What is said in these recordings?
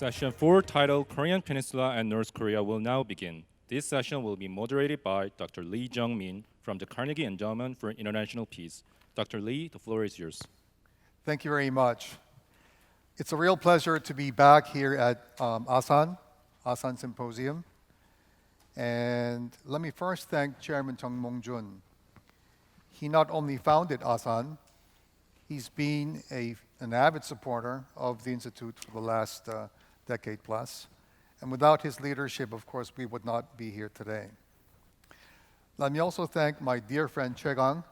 Session 4, titled Korean Peninsula and North Korea, will now begin. This session will be moderated by Dr. Lee Jung-min from the Carnegie Endowment for International Peace. Dr. Lee, the floor is yours. Thank you very much. It's a real pleasure to be back here at Asan Symposium. And let me first thank Chairman Jung Mong-jun. He not only founded Asan, he's been an avid supporter of the Institute for the last decade plus. And without his leadership, of course, we would not be here today. Let me also thank my dear friend Choi Gang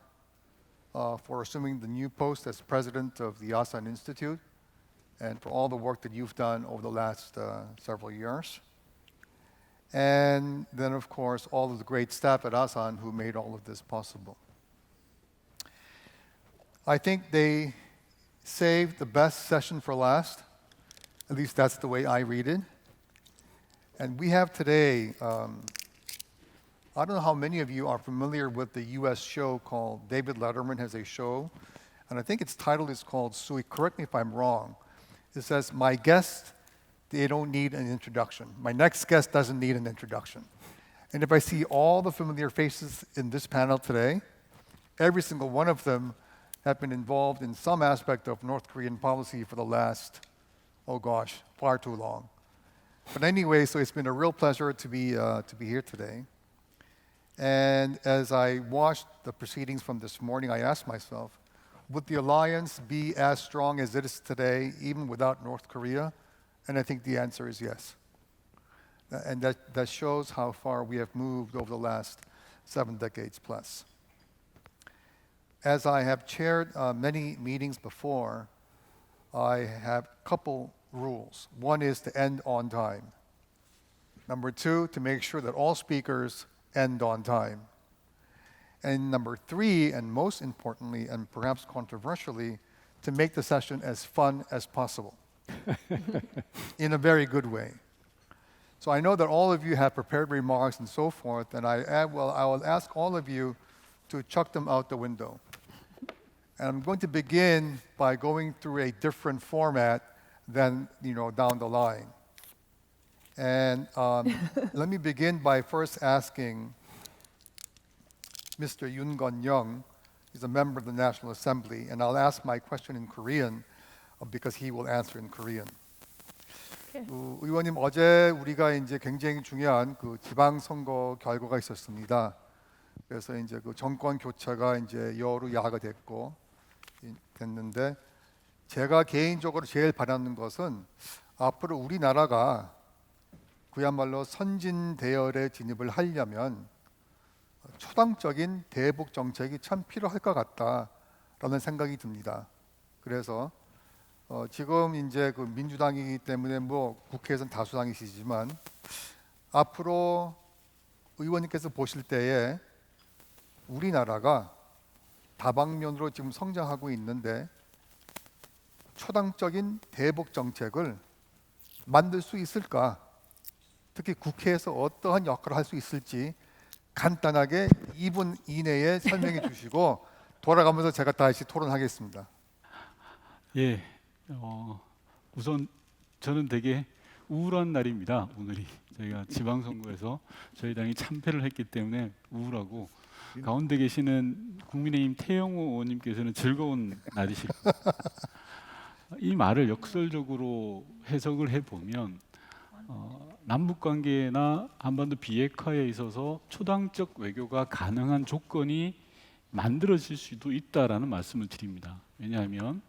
for assuming the new post as president of the Asan Institute and for all the work that you've done over the last several years. And then, of course, all of the great staff at Asan who made all of this possible. I think they saved the best session for last. At least that's the way I read it. And we have today, I don't know how many of you are familiar with the US show called David Letterman has a show, and I think its title is called Sui. Correct me if I'm wrong. It says, "My guests, they don't need an introduction. My next guest doesn't need an introduction." And if I see all the familiar faces in this panel today, every single one of them have been involved in some aspect of North Korean policy for the last, far too long. But anyway, so it's been a real pleasure to be here today. And as I watched the proceedings from this morning, I asked myself, would the alliance be as strong as it is today, even without North Korea? And I think the answer is yes. And that shows how far we have moved over the last 7 decades plus. As I have chaired many meetings before, I have a couple rules. One is to end on time. Number 2, to make sure that all speakers end on time. And number 3, and most importantly, and perhaps controversially, to make the session as fun as possible. In a very good way. So I know that all of you have prepared remarks and so forth, and I will ask all of you to chuck them out the window. And I'm going to begin by going through a different format than down the line. And let me begin by first asking Mr. Yoon Gun-young. He's a member of the National Assembly, and I'll ask my question in Korean because he will answer in Korean. 의원님, 어제 우리가 이제 굉장히 중요한 그 지방선거 결과가 있었습니다. 그래서 이제 그 정권 교체가 이제 여로 야가 됐는데 제가 개인적으로 제일 바라는 것은 앞으로 우리나라가 그야말로 선진 대열에 진입을 하려면 초당적인 대북 정책이 참 필요할 것 같다라는 생각이 듭니다. 그래서 지금 이제 그 민주당이기 때문에 국회에서는 다수당이시지만 앞으로 의원님께서 보실 때에 우리나라가 다방면으로 지금 성장하고 있는데 초당적인 대북 정책을 만들 수 있을까? 특히 국회에서 어떠한 역할을 할 수 있을지 간단하게 2분 이내에 설명해 주시고 돌아가면서 제가 다시 토론하겠습니다. 예, 우선 저는 되게 우울한 날입니다. 오늘이 저희가 지방선거에서 저희 당이 참패를 했기 때문에 우울하고 가운데 계시는 국민의힘 태영호 의원님께서는 즐거운 날이실 겁니다. 이 말을 역설적으로 해석을 해보면 남북관계나 한반도 비핵화에 있어서 초당적 외교가 가능한 조건이 만들어질 수도 있다라는 말씀을 드립니다. 왜냐하면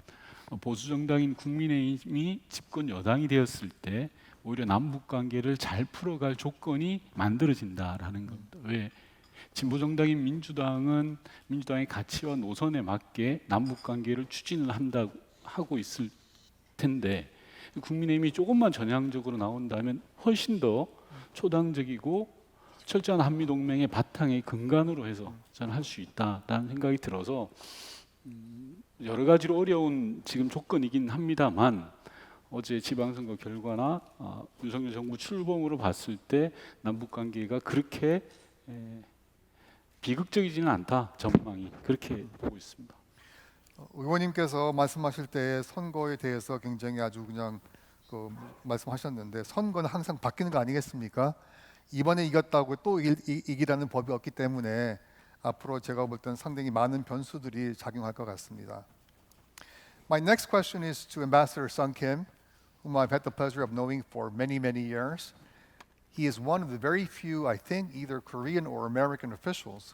보수정당인 국민의힘이 집권 여당이 되었을 때 오히려 남북관계를 잘 풀어갈 조건이 만들어진다라는 겁니다. 왜? 진보정당인 민주당은 민주당의 가치와 노선에 맞게 남북관계를 추진을 하고 있을 텐데 국민의힘이 조금만 전향적으로 나온다면 훨씬 더 초당적이고 철저한 한미동맹의 바탕의 근간으로 해서 저는 할 수 있다라는 생각이 들어서 여러 가지로 어려운 지금 조건이긴 합니다만 어제 지방선거 결과나 윤석열 정부 출범으로 봤을 때 남북관계가 그렇게 비극적이지는 않다, 전망이 그렇게 보고 있습니다. 의원님께서 말씀하실 때 선거에 대해서 굉장히 아주 그냥 말씀하셨는데 선거는 항상 바뀌는 거 아니겠습니까? 이번에 이겼다고 또 이기라는 법이 없기 때문에 앞으로 제가 볼 때는 상당히 많은 변수들이 작용할 것 같습니다. My next question is to Ambassador Sung Kim, whom I've had the pleasure of knowing for many, many years. He is one of the very few, I think, either Korean or American officials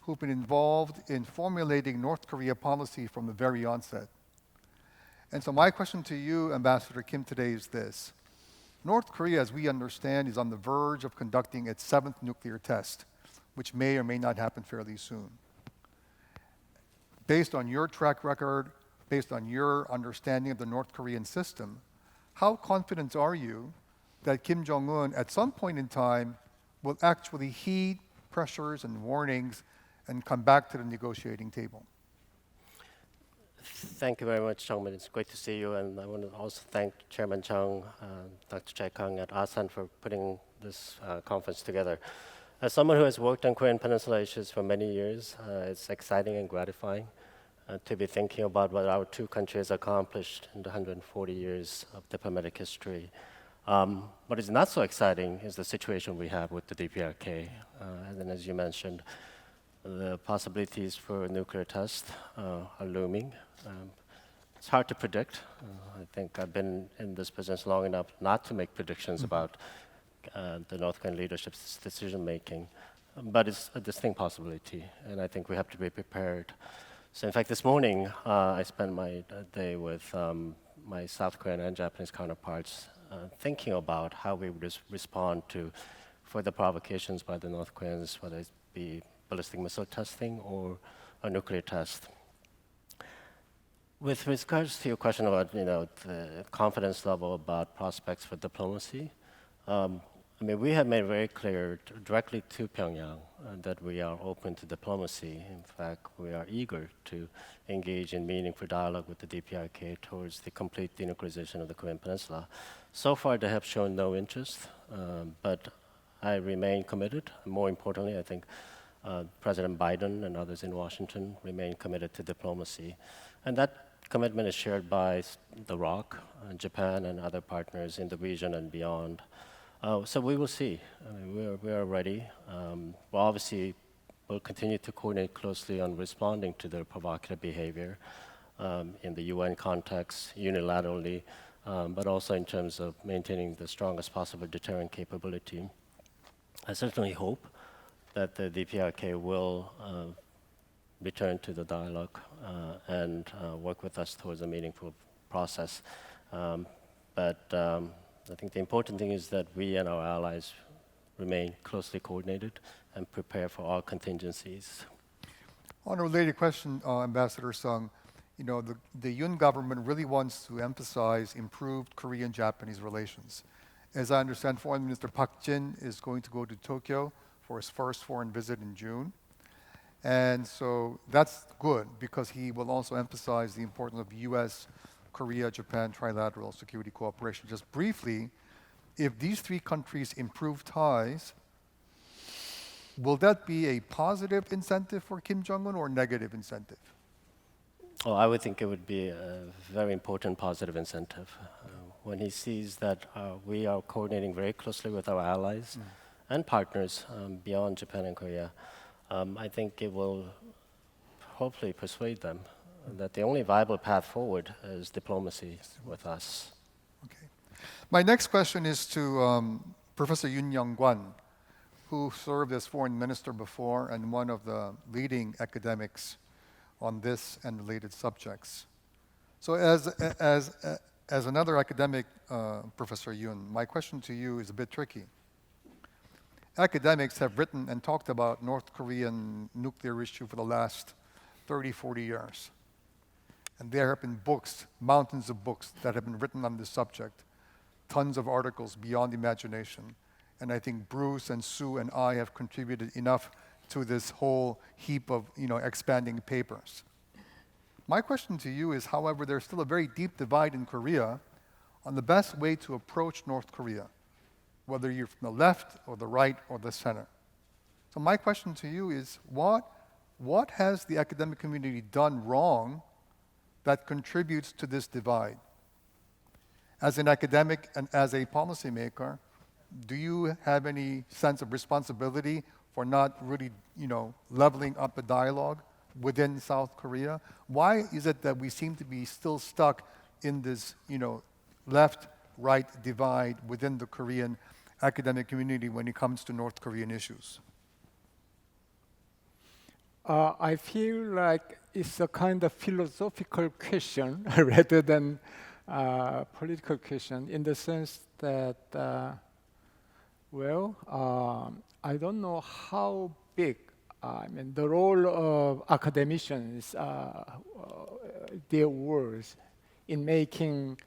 who've been involved in formulating North Korea policy from the very onset. And so my question to you, Ambassador Kim, today is this. North Korea, as we understand, is on the verge of conducting its 7th nuclear test, which may or may not happen fairly soon. Based on your track record, based on your understanding of the North Korean system, how confident are you that Kim Jong-un at some point in time will actually heed pressures and warnings and come back to the negotiating table? Thank you very much, Chongmin. It's great to see you, and I want to also thank Chairman Chung, Dr. Chai Kang at Asan for putting this conference together. As someone who has worked on Korean Peninsula issues for many years, it's exciting and gratifying to be thinking about what our two countries accomplished in the 140 years of diplomatic history. What is not so exciting is the situation we have with the DPRK. And then, as you mentioned, the possibilities for a nuclear test are looming. It's hard to predict. I think I've been in this business long enough not to make predictions about the North Korean leadership's decision making, but it's a distinct possibility, and I think we have to be prepared. So, in fact, this morning I spent my day with my South Korean and Japanese counterparts, thinking about how we would respond to further provocations by the North Koreans, whether it be ballistic missile testing or a nuclear test. With regards to your question about the confidence level about prospects for diplomacy, we have made very clear directly to Pyongyang that we are open to diplomacy. In fact, we are eager to engage in meaningful dialogue with the DPRK towards the complete denuclearization of the Korean Peninsula. So far, they have shown no interest, but I remain committed. More importantly, I think President Biden and others in Washington remain committed to diplomacy. And that commitment is shared by the ROC, Japan, and other partners in the region and beyond. So we will see. We are ready. Obviously, we'll continue to coordinate closely on responding to their provocative behavior in the UN context, unilaterally, but also in terms of maintaining the strongest possible deterrent capability. I certainly hope that the DPRK will return to the dialogue and work with us towards a meaningful process. But I think the important thing is that we and our allies remain closely coordinated and prepare for all contingencies. On a related question, Ambassador Sung, the Yoon government really wants to emphasize improved Korean-Japanese relations. As I understand, Foreign Minister Park Jin is going to go to Tokyo for his first foreign visit in June. And so that's good because he will also emphasize the importance of U.S., Korea, Japan trilateral security cooperation. Just briefly, if these three countries improve ties, will that be a positive incentive for Kim Jong-un or negative incentive? Oh, I would think it would be a very important positive incentive. When he sees that we are coordinating very closely with our allies and partners beyond Japan and Korea, I think it will hopefully persuade them that the only viable path forward is diplomacy with us. Okay. My next question is to Professor Yoon Young-kwan, who served as foreign minister before and one of the leading academics on this and related subjects. So as another academic, Professor Yoon, my question to you is a bit tricky. Academics have written and talked about North Korean nuclear issue for the last 30, 40 years. And there have been books, mountains of books that have been written on this subject, tons of articles beyond imagination. And I think Bruce and Sue and I have contributed enough to this whole heap of expanding papers. My question to you is, however, there's still a very deep divide in Korea on the best way to approach North Korea, whether you're from the left or the right or the center. So my question to you is, what has the academic community done wrong that contributes to this divide? As an academic and as a policymaker, do you have any sense of responsibility for not really, leveling up the dialogue within South Korea? Why is it that we seem to be still stuck in this, left-right divide within the Korean academic community when it comes to North Korean issues? I feel like it's a kind of philosophical question rather than political question, in the sense that, I don't know how big the role of academicians, their words in making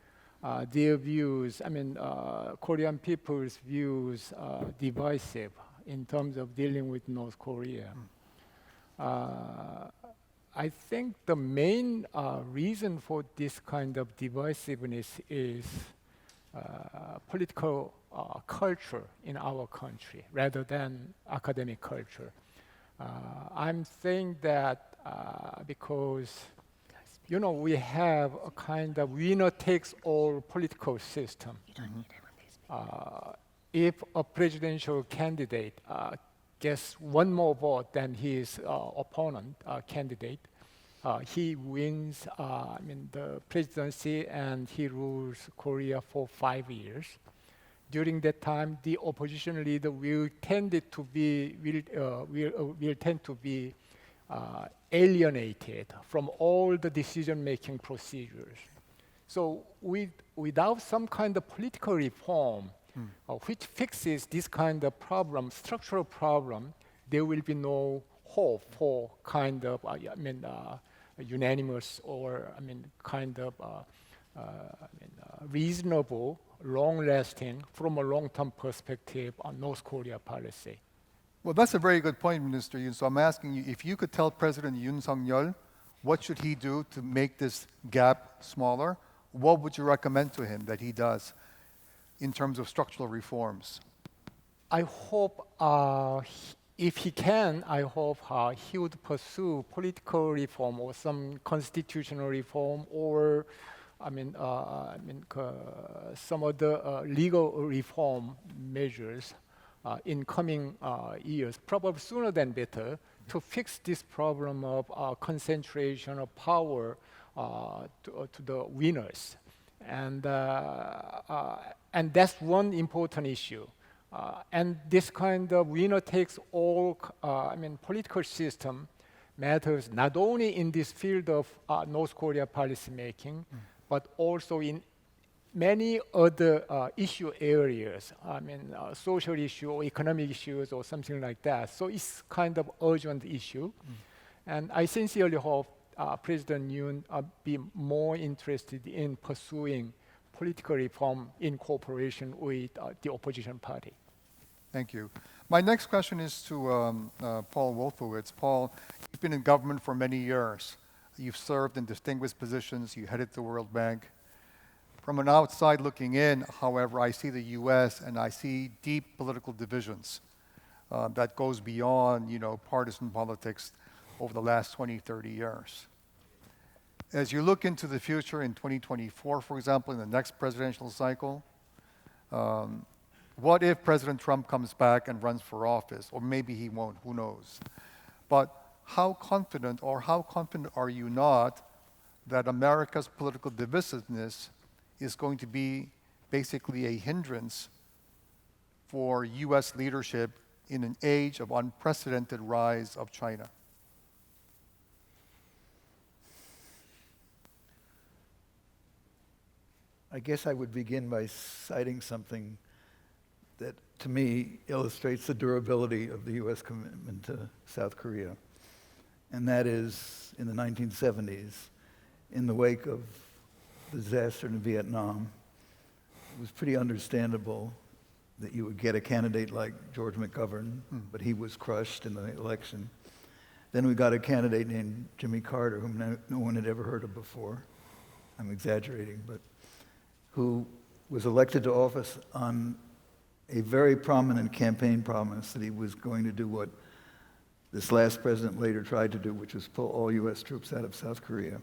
their views, Korean people's views divisive in terms of dealing with North Korea. I think the main reason for this kind of divisiveness is political culture in our country rather than academic culture. I'm saying that because we have a kind of winner-takes-all political system. If a presidential candidate gets one more vote than his opponent candidate, he wins the presidency and he rules Korea for 5 years. During that time, the opposition leader will tend to be alienated from all the decision-making procedures. So without some kind of political reform, which fixes this kind of problem, structural problem, there will be no hope for kind of unanimous or reasonable, long-lasting, from a long-term perspective, on North Korea policy. Well, that's a very good point, Minister Yoon. So I'm asking you, if you could tell President Yoon Suk-yeol what should he do to make this gap smaller, what would you recommend to him that he does in terms of structural reforms? I hope, if he can, he would pursue political reform or some constitutional reform, or some other legal reform measures in coming years, probably sooner than better, to fix this problem of concentration of power to the winners. And that's one important issue. And this kind of winner-takes-all political system matters not only in this field of North Korea policy making, but also in many other issue areas, social issue or economic issues or something like that. So it's kind of urgent issue. And I sincerely hope President Yoon be more interested in pursuing political reform in cooperation with the opposition party. Thank you. My next question is to Paul Wolfowitz. Paul, you've been in government for many years. You've served in distinguished positions. You headed the World Bank. From an outside looking in, however, I see the U.S. and I see deep political divisions that goes beyond, partisan politics over the last 20, 30 years. As you look into the future in 2024, for example, in the next presidential cycle, what if President Trump comes back and runs for office? Or maybe he won't, who knows? But how confident are you not that America's political divisiveness is going to be basically a hindrance for U.S. leadership in an age of unprecedented rise of China? I guess I would begin by citing something that, to me, illustrates the durability of the U.S. commitment to South Korea. And that is, in the 1970s, in the wake of the disaster in Vietnam, it was pretty understandable that you would get a candidate like George McGovern, but he was crushed in the election. Then we got a candidate named Jimmy Carter, whom no one had ever heard of before. I'm exaggerating, but who was elected to office on a very prominent campaign promise that he was going to do what this last president later tried to do, which was pull all U.S. troops out of South Korea.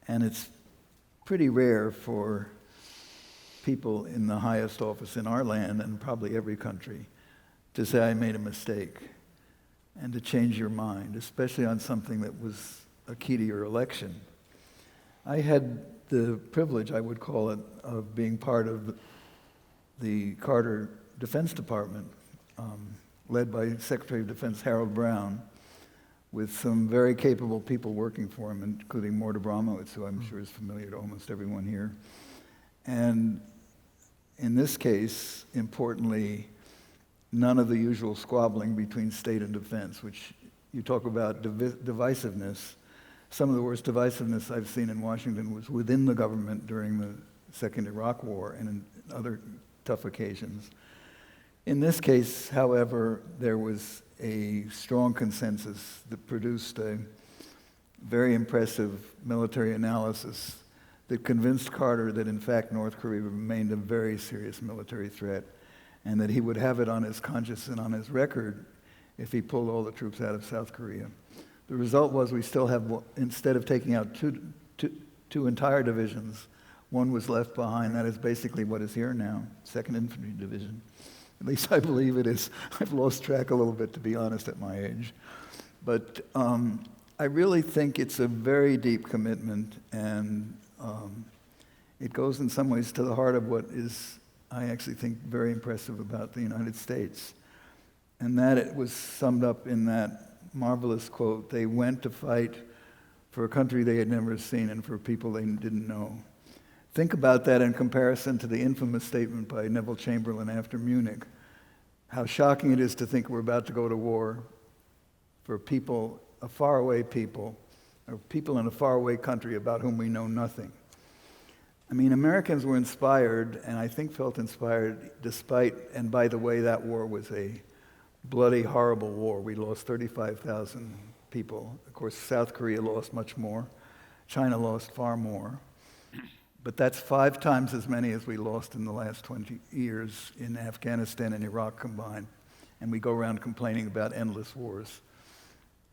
And it's pretty rare for people in the highest office in our land and probably every country to say, I made a mistake, and to change your mind, especially on something that was a key to your election. I had the privilege, I would call it, of being part of the Carter Defense Department, led by Secretary of Defense Harold Brown, with some very capable people working for him, including Mort Abramowitz, who I'm sure is familiar to almost everyone here. And in this case, importantly, none of the usual squabbling between state and defense, which you talk about divisiveness. Some of the worst divisiveness I've seen in Washington was within the government during the Second Iraq War and in other tough occasions. In this case, however, there was a strong consensus that produced a very impressive military analysis that convinced Carter that in fact North Korea remained a very serious military threat and that he would have it on his conscience and on his record if he pulled all the troops out of South Korea. The result was we still have, instead of taking out two entire divisions, one was left behind. That is basically what is here now, 2nd Infantry Division. At least I believe it is. I've lost track a little bit, to be honest, at my age. But I really think it's a very deep commitment, and it goes in some ways to the heart of what is, I actually think, very impressive about the United States. And that it was summed up in that marvelous quote, they went to fight for a country they had never seen and for people they didn't know. Think about that in comparison to the infamous statement by Neville Chamberlain after Munich, how shocking it is to think we're about to go to war for people, a faraway people, or people in a faraway country about whom we know nothing. I mean, Americans were inspired, and I think felt inspired despite, and by the way, that war was a bloody, horrible war. We lost 35,000 people. Of course, South Korea lost much more. China lost far more. But that's 5 times as many as we lost in the last 20 years in Afghanistan and Iraq combined. And we go around complaining about endless wars.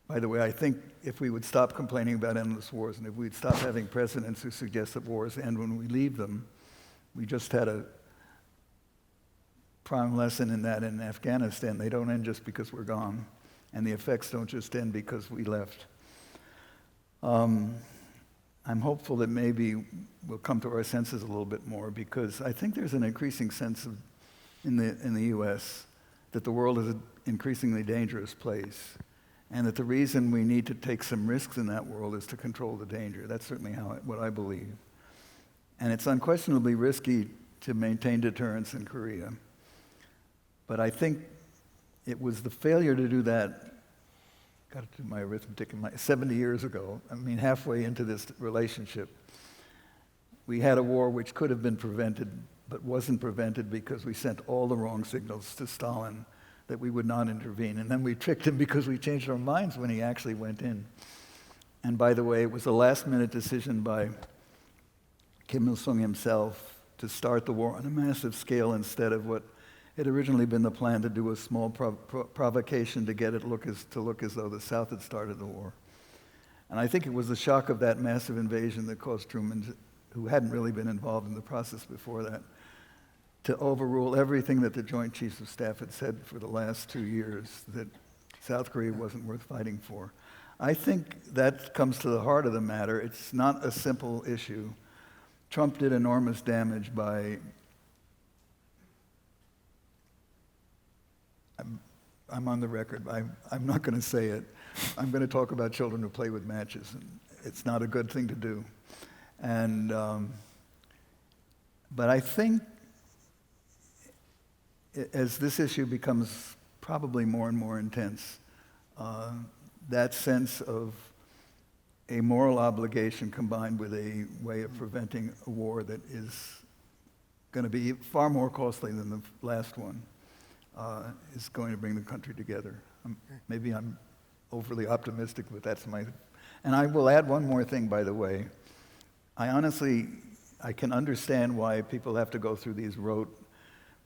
By the way, I think if we would stop complaining about endless wars and if we'd stop having presidents who suggest that wars end when we leave them, we just had a prime lesson in that in Afghanistan. They don't end just because we're gone, and the effects don't just end because we left. I'm hopeful that maybe we'll come to our senses a little bit more, because I think there's an increasing sense in the U.S. that the world is an increasingly dangerous place, and that the reason we need to take some risks in that world is to control the danger. That's certainly what I believe. And it's unquestionably risky to maintain deterrence in Korea. But I think it was the failure to do that, got to do my arithmetic, 70 years ago, I mean halfway into this relationship, we had a war which could have been prevented, but wasn't prevented because we sent all the wrong signals to Stalin that we would not intervene. And then we tricked him because we changed our minds when he actually went in. And by the way, it was a last-minute decision by Kim Il-sung himself to start the war on a massive scale instead of what had originally been the plan to do a small provocation to get it to look as though the South had started the war. And I think it was the shock of that massive invasion that caused Truman, who hadn't really been involved in the process before that, to overrule everything that the Joint Chiefs of Staff had said for the last 2 years, that South Korea wasn't worth fighting for. I think that comes to the heart of the matter. It's not a simple issue. Trump did enormous damage by I'm on the record. I'm not going to say it. I'm going to talk about children who play with matches. And it's not a good thing to do. And but I think as this issue becomes probably more and more intense, that sense of a moral obligation combined with a way of preventing a war that is going to be far more costly than the last one is going to bring the country together. Maybe I'm overly optimistic, but that's my... And I will add one more thing, by the way. I can understand why people have to go through these rote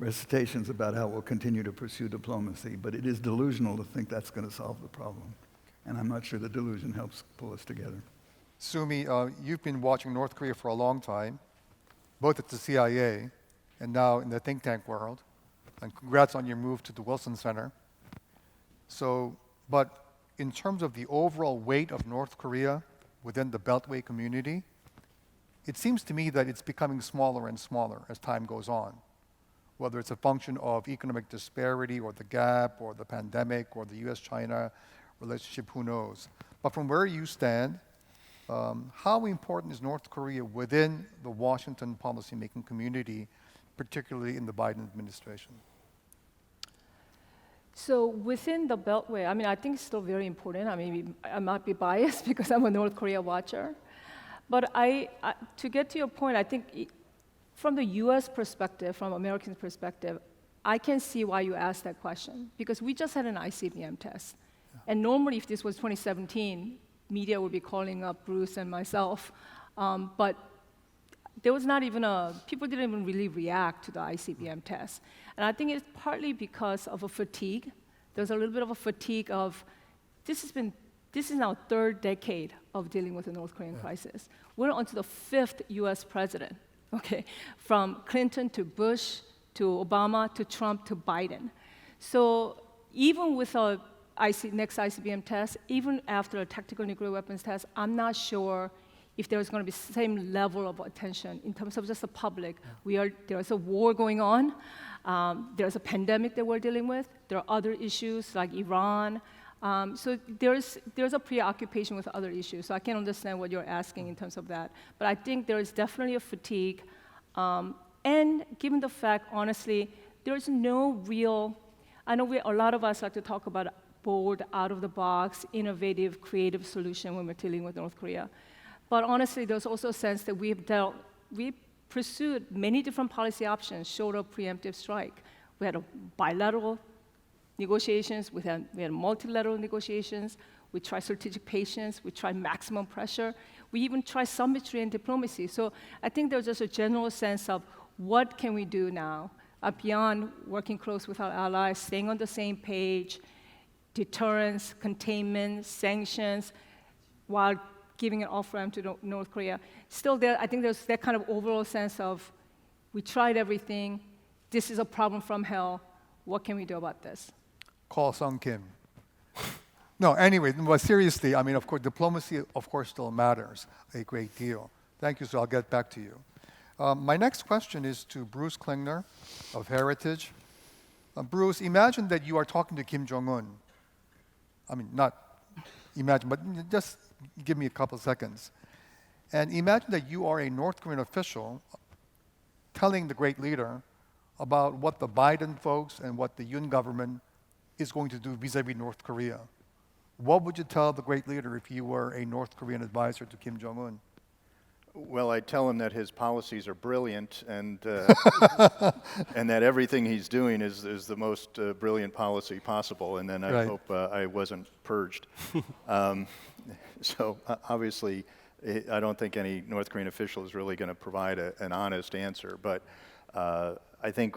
recitations about how we'll continue to pursue diplomacy, but it is delusional to think that's going to solve the problem. And I'm not sure the delusion helps pull us together. Sumi, you've been watching North Korea for a long time, both at the CIA and now in the think tank world. And congrats on your move to the Wilson Center. So, but in terms of the overall weight of North Korea within the Beltway community, it seems to me that it's becoming smaller and smaller as time goes on, whether it's a function of economic disparity or the gap or the pandemic or the US-China relationship, who knows. But from where you stand, how important is North Korea within the Washington policymaking community, particularly in the Biden administration? So within the Beltway, I mean, I think it's still very important. I mean, I might be biased because I'm a North Korea watcher. But to get to your point, I think from the US perspective, from American perspective, I can see why you asked that question. Because we just had an ICBM test. And normally, if this was 2017, media would be calling up Bruce and myself. But there was not even people didn't even really react to the ICBM test. And I think it's partly because of a fatigue. There's a little bit of a fatigue of, this is now third decade of dealing with the North Korean crisis. We're on to the fifth US president, okay? From Clinton to Bush, to Obama, to Trump, to Biden. So even with a next ICBM test, even after a tactical nuclear weapons test, I'm not sure if there's going to be the same level of attention in terms of just the public. There's a war going on. There's a pandemic that we're dealing with. There are other issues like Iran. So there's a preoccupation with other issues. So I can understand what you're asking in terms of that. But I think there is definitely a fatigue. And given the fact, honestly, there's no real, I know a lot of us like to talk about bold, out-of-the-box, innovative, creative solution when we're dealing with North Korea. But honestly, there's also a sense that we pursued many different policy options short of preemptive strike. We had a bilateral negotiations, we had multilateral negotiations, we tried strategic patience, we tried maximum pressure, we even tried symmetry and diplomacy. So I think there's just a general sense of what can we do now beyond working close with our allies, staying on the same page, deterrence, containment, sanctions, while giving an off-ramp to North Korea. Still, I think there's that kind of overall sense of, we tried everything, this is a problem from hell, what can we do about this? Call Sung Kim. No, anyway, but seriously, I mean, of course, diplomacy, of course, still matters a great deal. Thank you, so I'll get back to you. My next question is to Bruce Klingner of Heritage. Bruce, imagine that you are talking to Kim Jong-un. I mean, not imagine, but just give me a couple seconds. And imagine that you are a North Korean official telling the great leader about what the Biden folks and what the Yoon government is going to do vis-a-vis North Korea. What would you tell the great leader if you were a North Korean advisor to Kim Jong-un? Well, I'd tell him that his policies are brilliant and and that everything he's doing is the most brilliant policy possible. And then I hope I wasn't purged. So obviously, I don't think any North Korean official is really going to provide an honest answer. But I think,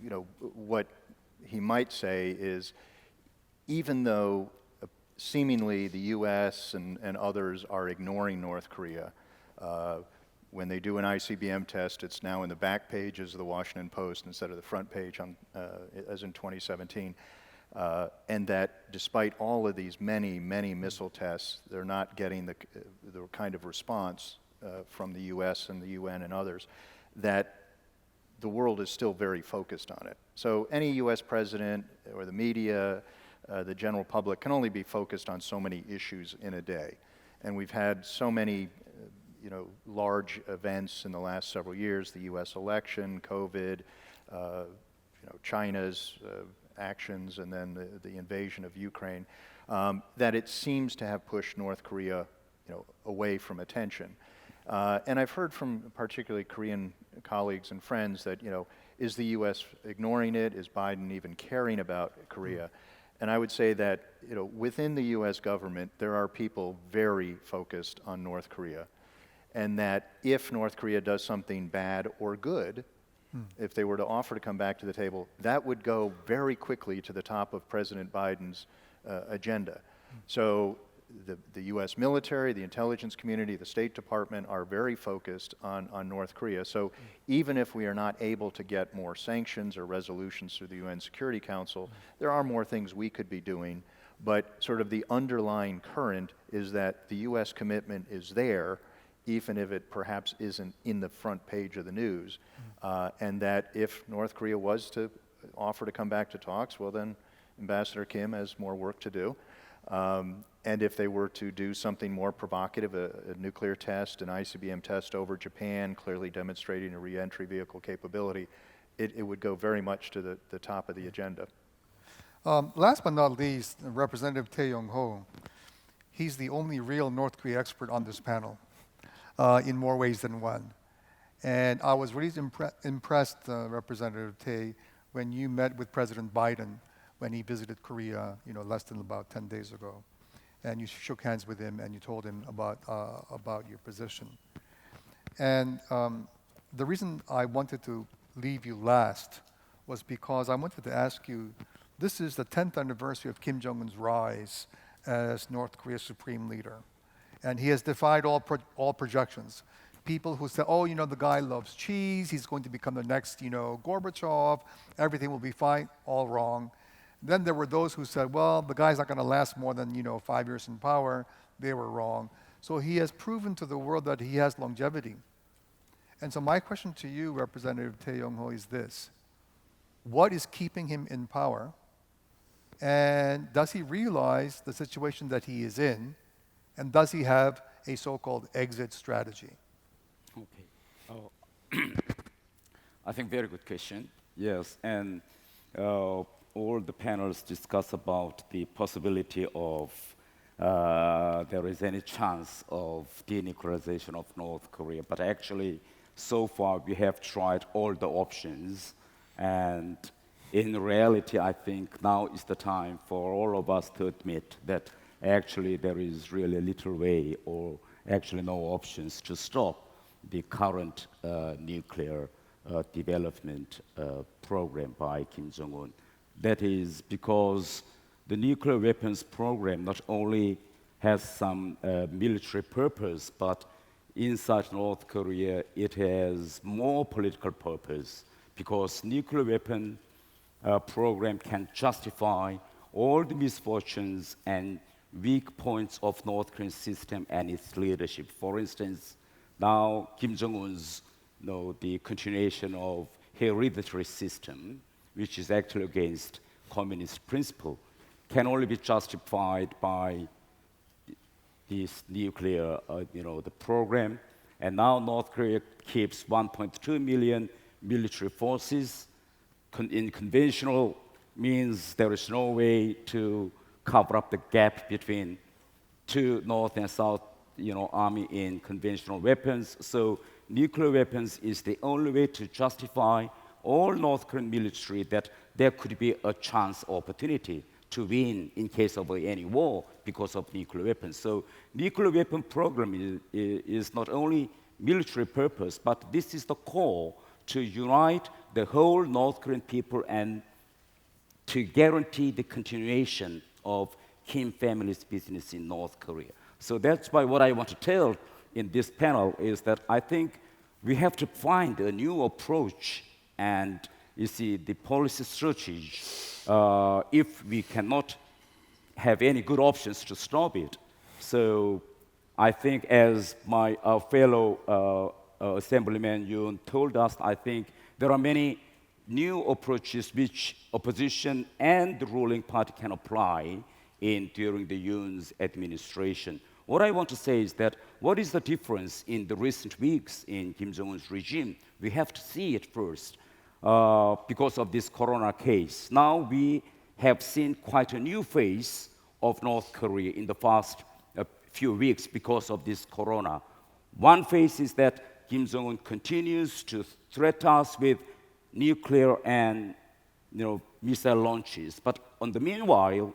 you know, what he might say is, even though seemingly the U.S. and others are ignoring North Korea, when they do an ICBM test, it's now in the back pages of the Washington Post instead of the front page as in 2017. And that despite all of these many missile tests, they're not getting the kind of response from the U.S. and the UN and others, that the world is still very focused on it. So any U.S. president or the media, the general public can only be focused on so many issues in a day. And we've had so many large events in the last several years, the U.S. election, COVID, China's actions, and then the invasion of Ukraine, that it seems to have pushed North Korea away from attention. And I've heard from particularly Korean colleagues and friends that, is the U.S. ignoring it? Is Biden even caring about Korea? And I would say that, within the U.S. government, there are people very focused on North Korea. And that if North Korea does something bad or good, if they were to offer to come back to the table, that would go very quickly to the top of President Biden's agenda. So the U.S. military, the intelligence community, the State Department are very focused on North Korea. So even if we are not able to get more sanctions or resolutions through the UN Security Council, there are more things we could be doing. But sort of the underlying current is that the U.S. commitment is there, even if it perhaps isn't in the front page of the news, and that if North Korea was to offer to come back to talks, well then Ambassador Kim has more work to do. And if they were to do something more provocative, a nuclear test, an ICBM test over Japan, clearly demonstrating a re-entry vehicle capability, it would go very much to the top of the agenda. Last but not least, Representative Tae Yong-ho. He's the only real North Korea expert on this panel, in more ways than one. And I was really impressed, Representative Tae, when you met with President Biden when he visited Korea, less than about 10 days ago. And you shook hands with him and you told him about your position. And the reason I wanted to leave you last was because I wanted to ask you, this is the 10th anniversary of Kim Jong-un's rise as North Korea's supreme leader. And he has defied all projections. People who say, oh, the guy loves cheese, he's going to become the next, Gorbachev, everything will be fine, all wrong. Then there were those who said, well, the guy's not going to last more than, 5 years in power. They were wrong. So he has proven to the world that he has longevity. And so my question to you, Representative Tae Yong-ho, is this. What is keeping him in power? And does he realize the situation that he is in? And does he have a so-called exit strategy? Okay. I think very good question. Yes, and all the panels discuss about the possibility of there is any chance of denuclearization of North Korea. But actually, so far we have tried all the options, and in reality, I think now is the time for all of us to admit that actually there is really little way or actually no options to stop the current nuclear development program by Kim Jong-un. That is because the nuclear weapons program not only has some military purpose, but inside North Korea it has more political purpose, because nuclear weapon program can justify all the misfortunes and weak points of North Korean system and its leadership. For instance, now Kim Jong-un's the continuation of hereditary system, which is actually against communist principle, can only be justified by this nuclear, the program. And now North Korea keeps 1.2 million military forces. In conventional means there is no way to cover up the gap between two North and South, army in conventional weapons. So nuclear weapons is the only way to justify all North Korean military that there could be a chance opportunity to win in case of any war because of nuclear weapons. So nuclear weapon program is not only military purpose, but this is the core to unite the whole North Korean people and to guarantee the continuation of Kim family's business in North Korea. So that's why what I want to tell in this panel is that I think we have to find a new approach and you see the policy strategy if we cannot have any good options to stop it. So I think as my fellow Assemblyman Yoon told us, I think there are many new approaches which opposition and the ruling party can apply during the Yoon's administration. What I want to say is that what is the difference in the recent weeks in Kim Jong-un's regime? We have to see it first because of this corona case. Now we have seen quite a new face of North Korea in the past few weeks because of this corona. One phase is that Kim Jong-un continues to threaten us with nuclear and missile launches. But on the meanwhile,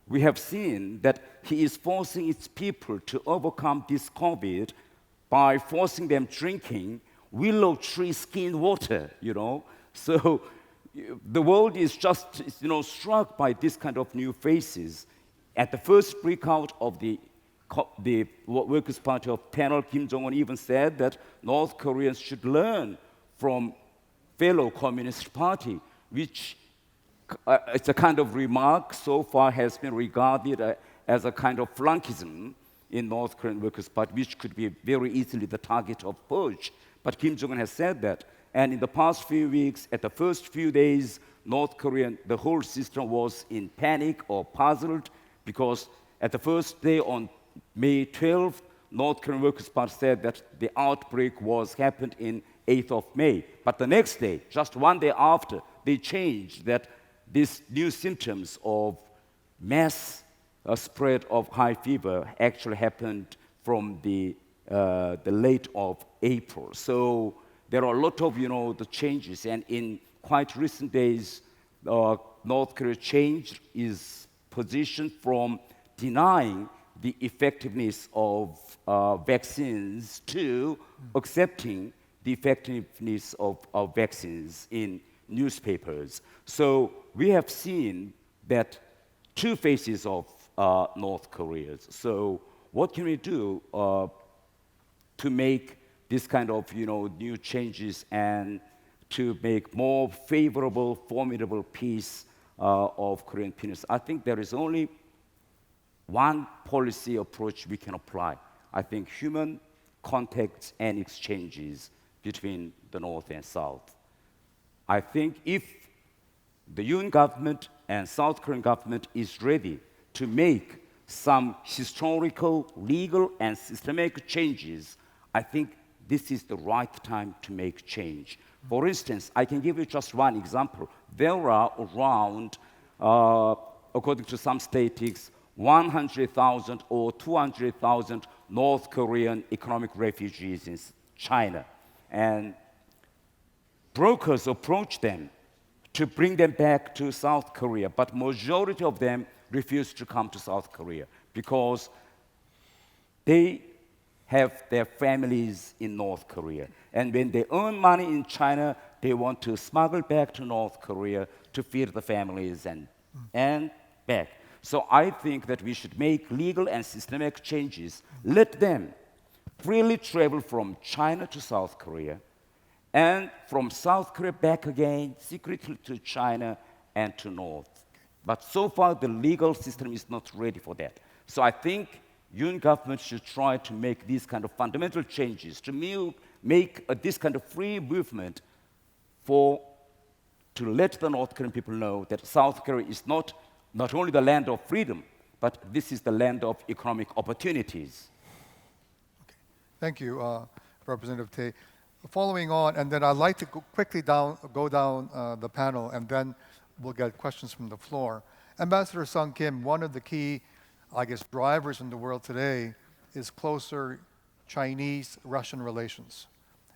we have seen that he is forcing its people to overcome this COVID by forcing them drinking willow tree skin water, So the world is just, struck by this kind of new faces. At the first breakout of the the Workers' Party of panel, Kim Jong-un even said that North Koreans should learn from fellow Communist Party, which it's a kind of remark so far has been regarded as a kind of flunkism in North Korean Workers' Party, which could be very easily the target of purge. But Kim Jong-un has said that. And in the past few weeks, at the first few days, North Korean, the whole system was in panic or puzzled because at the first day on May 12th, North Korean Workers' Party said that the outbreak was happened in 8th of May. But the next day, just one day after, they changed that these new symptoms of mass spread of high fever actually happened from the late of April. So there are a lot of, the changes. And in quite recent days, North Korea changed its position from denying the effectiveness of vaccines to accepting the effectiveness of vaccines in newspapers. So we have seen that two faces of North Korea. So what can we do to make this kind of new changes and to make more favorable, formidable peace of Korean Peninsula? I think there is only one policy approach we can apply. I think human contacts and exchanges between the North and South. I think if the UN government and South Korean government is ready to make some historical, legal, and systemic changes, I think this is the right time to make change. For instance, I can give you just one example. There are around, according to some statistics, 100,000 or 200,000 North Korean economic refugees in China. And brokers approach them to bring them back to South Korea, but majority of them refuse to come to South Korea because they have their families in North Korea. And when they earn money in China, they want to smuggle back to North Korea to feed the families and back. So I think that we should make legal and systemic changes. Let them freely travel from China to South Korea and from South Korea back again secretly to China and to North. But so far, the legal system is not ready for that. So I think UN government should try to make these kind of fundamental changes, to make this kind of free movement to let the North Korean people know that South Korea is not only the land of freedom, but this is the land of economic opportunities. Okay. Thank you, Representative Tay. Following on, and then I'd like to quickly go down the panel, and then we'll get questions from the floor. Ambassador Sung Kim, one of the key, drivers in the world today is closer Chinese-Russian relations.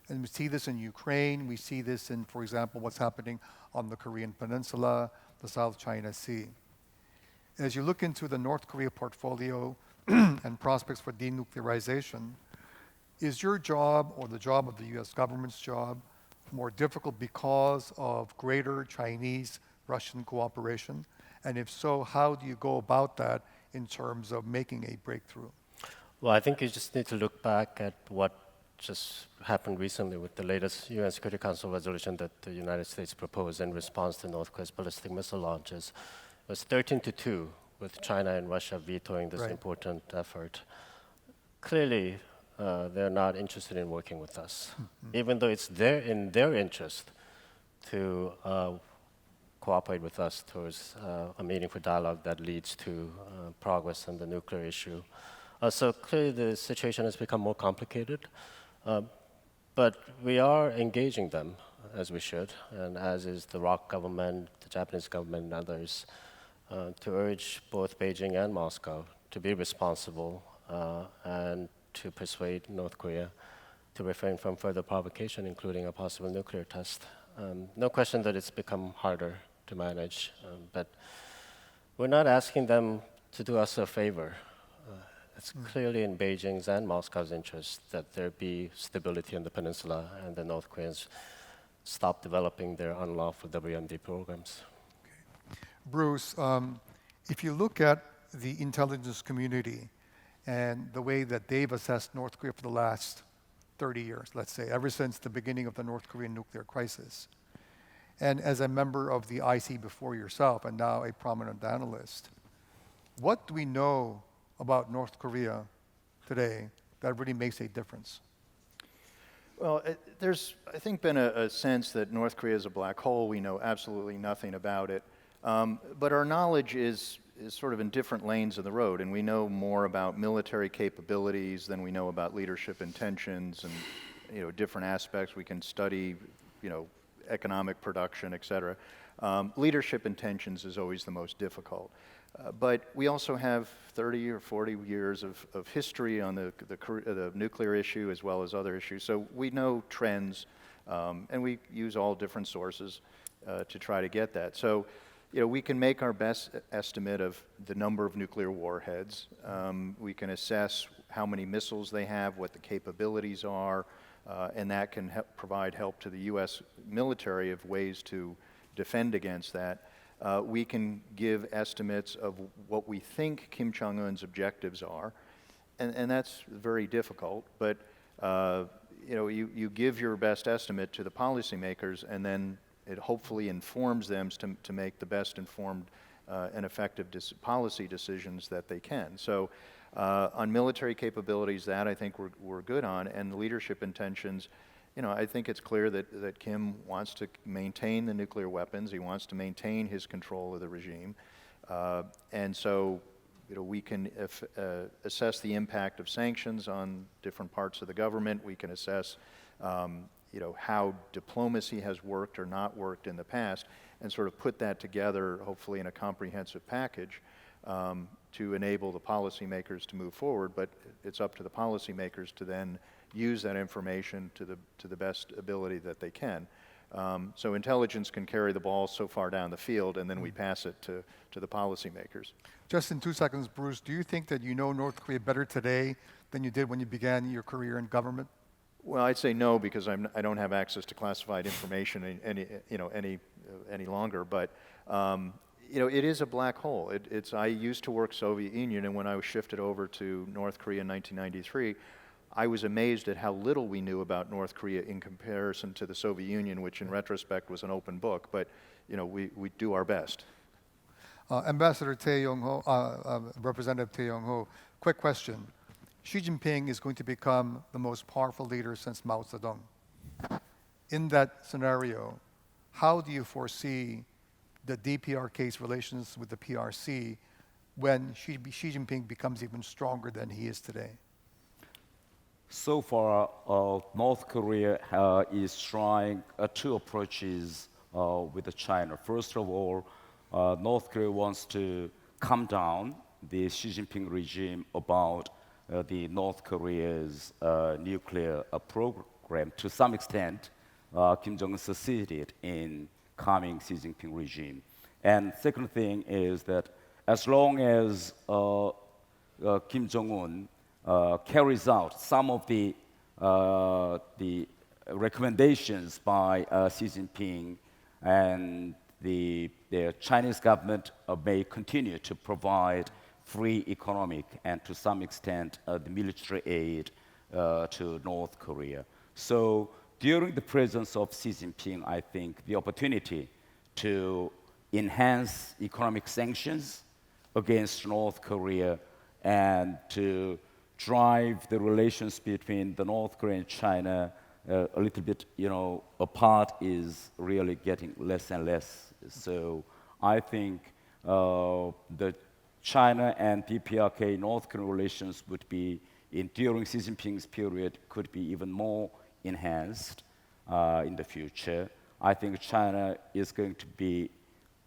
And we see this in Ukraine, we see this in, for example, what's happening on the Korean Peninsula, the South China Sea. As you look into the North Korea portfolio and prospects for denuclearization, is your job or the job of the US government's job more difficult because of greater Chinese-Russian cooperation? And if so, how do you go about that in terms of making a breakthrough? Well, I think you just need to look back at what just happened recently with the latest UN Security Council resolution that the United States proposed in response to North Korea's ballistic missile launches. It was 13-2 with China and Russia vetoing this important effort. Clearly, they're not interested in working with us, even though it's in their interest to cooperate with us towards a meaningful dialogue that leads to progress on the nuclear issue. So clearly the situation has become more complicated, but we are engaging them as we should, and as is the ROC government, the Japanese government, and others, to urge both Beijing and Moscow to be responsible and to persuade North Korea to refrain from further provocation, including a possible nuclear test. No question that it's become harder to manage, but we're not asking them to do us a favor. It's clearly in Beijing's and Moscow's interest that there be stability in the peninsula and the North Koreans stop developing their unlawful WMD programs. Okay. Bruce, if you look at the intelligence community and the way that they've assessed North Korea for the last 30 years, let's say, ever since the beginning of the North Korean nuclear crisis. And as a member of the IC before yourself, and now a prominent analyst, what do we know about North Korea today that really makes a difference? Well, there's, I think, been a sense that North Korea is a black hole. We know absolutely nothing about it. But our knowledge is sort of in different lanes of the road, and we know more about military capabilities than we know about leadership intentions and different aspects. We can study economic production, et cetera. Leadership intentions is always the most difficult. But we also have 30 or 40 years of history on the nuclear issue as well as other issues. So we know trends, and we use all different sources to try to get that. So we can make our best estimate of the number of nuclear warheads. We can assess how many missiles they have, what the capabilities are, and that can provide help to the U.S. military of ways to defend against that. We can give estimates of what we think Kim Jong-un's objectives are, and that's very difficult, but you give your best estimate to the policymakers, and then it hopefully informs them to make the best informed and effective policy decisions that they can. So on military capabilities, that I think we're good on, and leadership intentions, I think it's clear that Kim wants to maintain the nuclear weapons. He wants to maintain his control of the regime. And so, we can assess the impact of sanctions on different parts of the government. We can assess, how diplomacy has worked or not worked in the past, and sort of put that together, hopefully in a comprehensive package, to enable the policymakers to move forward. But it's up to the policymakers to then use that information to the best ability that they can. So intelligence can carry the ball so far down the field, and then we pass it to the policymakers. Just in 2 seconds, Bruce, do you think that you know North Korea better today than you did when you began your career in government? Well, I'd say no, because I don't have access to classified information any longer. But it is a black hole. I used to work Soviet Union, and when I was shifted over to North Korea in 1993, I was amazed at how little we knew about North Korea in comparison to the Soviet Union, which in retrospect was an open book. But we do our best. Ambassador Tae Yong-ho, Representative Tae Yong-ho, quick question. Xi Jinping is going to become the most powerful leader since Mao Zedong. In that scenario, how do you foresee the DPRK's relations with the PRC when Xi Jinping becomes even stronger than he is today? So far, North Korea is trying two approaches with China. First of all, North Korea wants to calm down the Xi Jinping regime about the North Korea's nuclear program. To some extent, Kim Jong-un succeeded in calming Xi Jinping regime. And second thing is that as long as Kim Jong-un carries out some of the recommendations by Xi Jinping, and the Chinese government may continue to provide free economic and to some extent the military aid to North Korea. So during the presence of Xi Jinping, I think the opportunity to enhance economic sanctions against North Korea and to drive the relations between the North Korea and China a little bit, apart is really getting less and less. So I think the China and DPRK North Korean relations would be, during Xi Jinping's period, could be even more enhanced in the future. I think China is going to be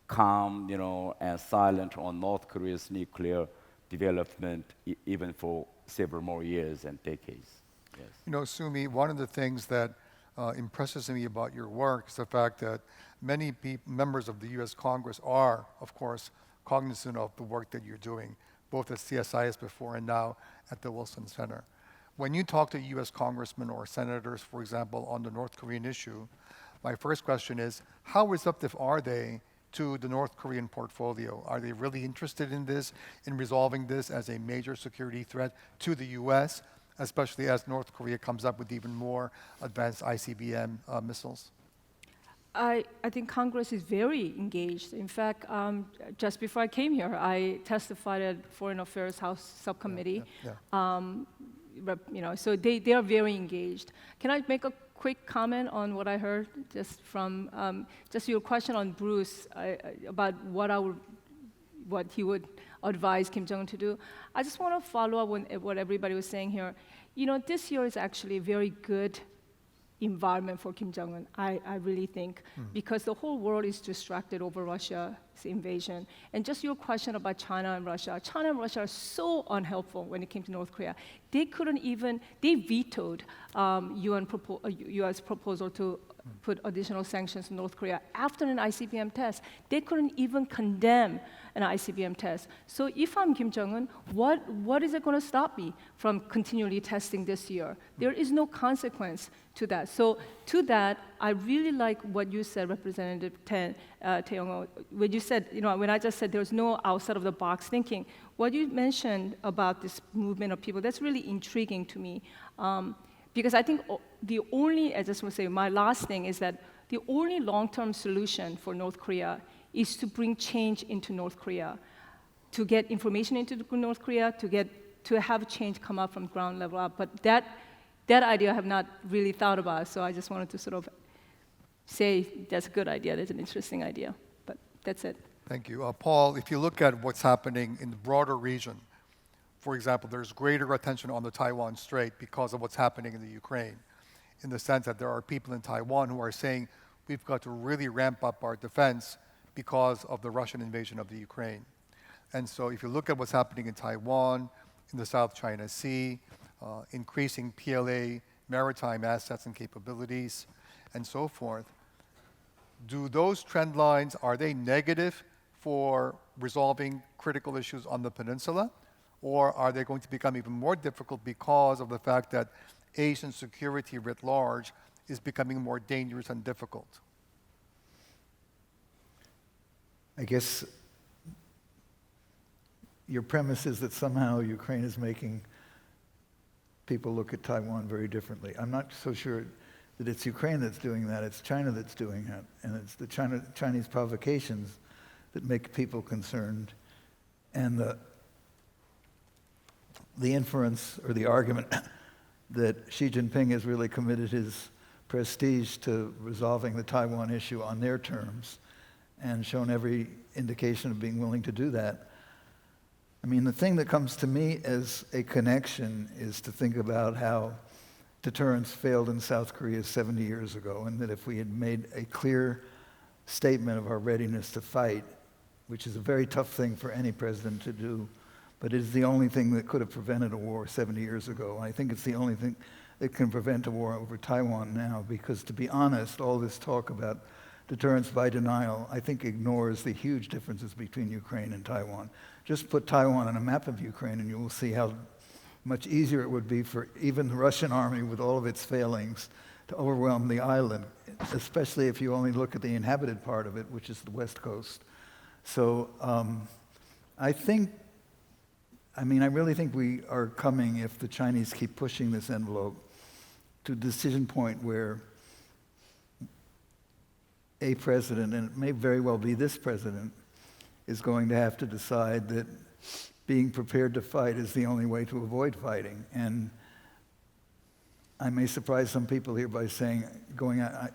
calm, and silent on North Korea's nuclear development even for several more years and decades. Yes. Sumi, one of the things that impresses me about your work is the fact that many members of the U.S. Congress are, of course, cognizant of the work that you're doing, both at CSIS before and now at the Wilson Center. When you talk to U.S. congressmen or senators, for example, on the North Korean issue, my first question is, how receptive are they to the North Korean portfolio? Are they really interested in this, in resolving this as a major security threat to the US, especially as North Korea comes up with even more advanced ICBM missiles? I think Congress is very engaged. In fact, just before I came here, I testified at Foreign Affairs House Subcommittee. So they are very engaged. Can I make a quick comment on what I heard just from just your question on Bruce about what he would advise Kim Jong-un to do? I just want to follow up on what everybody was saying here. This year is actually a very good environment for Kim Jong-un, I really think, because the whole world is distracted over Russia's invasion. And just your question about China and Russia are so unhelpful when it came to North Korea. They vetoed US proposal to put additional sanctions on North Korea after an ICBM test. They couldn't even condemn an ICBM test. So if I'm Kim Jong-un, what is it going to stop me from continually testing this year? There is no consequence to that. So to that, I really like what you said, Representative Tae-yong, when you said, when I just said there's no outside of the box thinking, what you mentioned about this movement of people, that's really intriguing to me. Because I think I just want to say, my last thing is that the only long-term solution for North Korea is to bring change into North Korea, to get information into North Korea, to have change come up from ground level up. But that idea I have not really thought about, so I just wanted to sort of say that's a good idea, that's an interesting idea. But that's it. Thank you. Paul, if you look at what's happening in the broader region, for example, there's greater attention on the Taiwan Strait because of what's happening in the Ukraine, in the sense that there are people in Taiwan who are saying we've got to really ramp up our defense because of the Russian invasion of the Ukraine. And so if you look at what's happening in Taiwan, in the South China Sea, increasing PLA maritime assets and capabilities, and so forth, do those trend lines, are they negative for resolving critical issues on the peninsula? Or are they going to become even more difficult because of the fact that Asian security writ large is becoming more dangerous and difficult? I guess your premise is that somehow Ukraine is making people look at Taiwan very differently. I'm not so sure that it's Ukraine that's doing that, it's China that's doing that. And it's the Chinese provocations that make people concerned. And the inference or the argument that Xi Jinping has really committed his prestige to resolving the Taiwan issue on their terms and shown every indication of being willing to do that. I mean, the thing that comes to me as a connection is to think about how deterrence failed in South Korea 70 years ago, and that if we had made a clear statement of our readiness to fight, which is a very tough thing for any president to do, but it is the only thing that could have prevented a war 70 years ago. I think it's the only thing that can prevent a war over Taiwan now, because to be honest, all this talk about deterrence by denial, I think ignores the huge differences between Ukraine and Taiwan. Just put Taiwan on a map of Ukraine and you will see how much easier it would be for even the Russian army with all of its failings to overwhelm the island, especially if you only look at the inhabited part of it, which is the west coast. So I really think we are coming, if the Chinese keep pushing this envelope, to a decision point where a president, and it may very well be this president, is going to have to decide that being prepared to fight is the only way to avoid fighting. And I may surprise some people here by saying, going out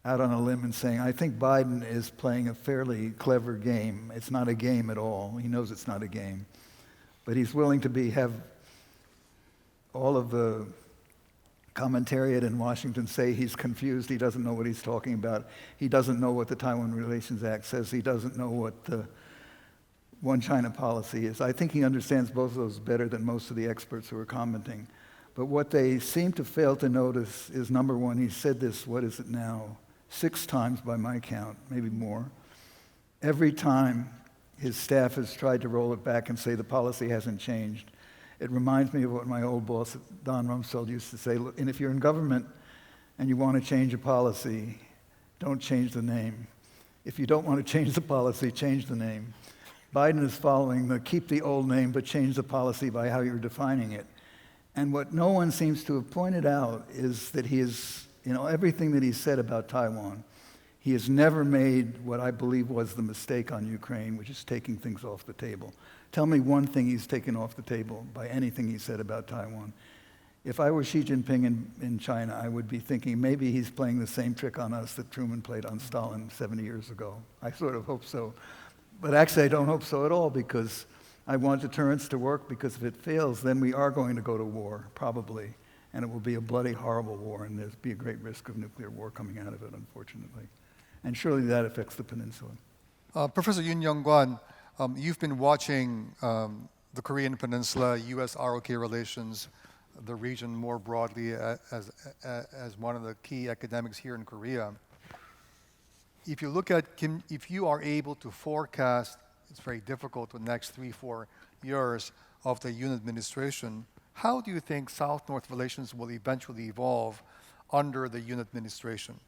on a limb and saying, I think Biden is playing a fairly clever game. It's not a game at all. He knows it's not a game. But he's willing to have all of the commentariat in Washington say he's confused, he doesn't know what he's talking about, he doesn't know what the Taiwan Relations Act says, he doesn't know what the One China policy is. I think he understands both of those better than most of the experts who are commenting. But what they seem to fail to notice is, number one, he said this, 6 times by my count, maybe more. Every time his staff has tried to roll it back and say the policy hasn't changed. It reminds me of what my old boss, Don Rumsfeld, used to say, and if you're in government and you want to change a policy, don't change the name. If you don't want to change the policy, change the name. Biden is following the keep the old name but change the policy by how you're defining it. And what no one seems to have pointed out is that he is, everything that he said about Taiwan, he has never made what I believe was the mistake on Ukraine, which is taking things off the table. Tell me one thing he's taken off the table by anything he said about Taiwan. If I were Xi Jinping in China, I would be thinking maybe he's playing the same trick on us that Truman played on Stalin 70 years ago. I sort of hope so. But actually, I don't hope so at all, because I want deterrence to work, because if it fails, then we are going to go to war, probably. And it will be a bloody, horrible war, and there'll be a great risk of nuclear war coming out of it, unfortunately. And surely that affects the peninsula. Professor Yoon Young-kwan, you've been watching the Korean Peninsula, U.S.-ROK relations, the region more broadly as one of the key academics here in Korea. If you look at if you are able to forecast, it's very difficult the next 3-4 years of the Yoon administration, how do you think South-North relations will eventually evolve under the Yoon administration?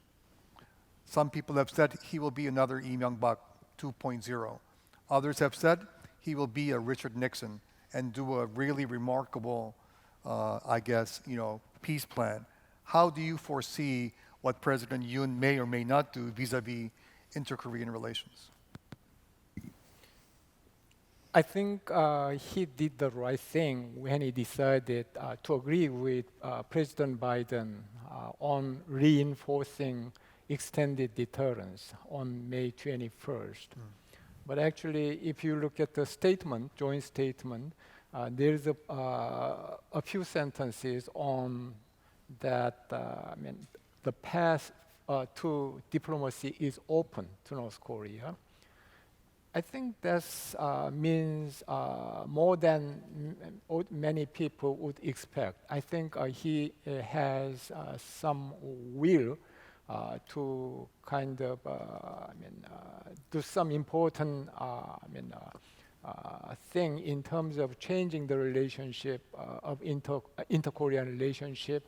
Some people have said he will be another Lee Myung-bak 2.0. Others have said he will be a Richard Nixon and do a really remarkable, peace plan. How do you foresee what President Yoon may or may not do vis-a-vis inter-Korean relations? I think he did the right thing when he decided to agree with President Biden on reinforcing extended deterrence on May 21st. But actually, if you look at the statement, joint statement, there's a few sentences on that, the path to diplomacy is open to North Korea. I think that means more than many people would expect. I think he has some will to kind of do some important thing in terms of changing the relationship of inter-Korean relationship,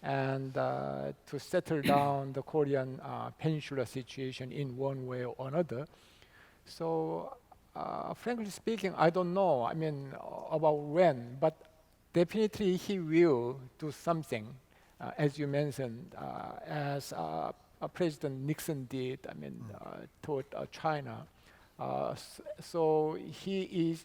and to settle down the Korean peninsula situation in one way or another. So, frankly speaking, I don't know. About when, but definitely he will do something, as you mentioned, as President Nixon did. Toward China. So he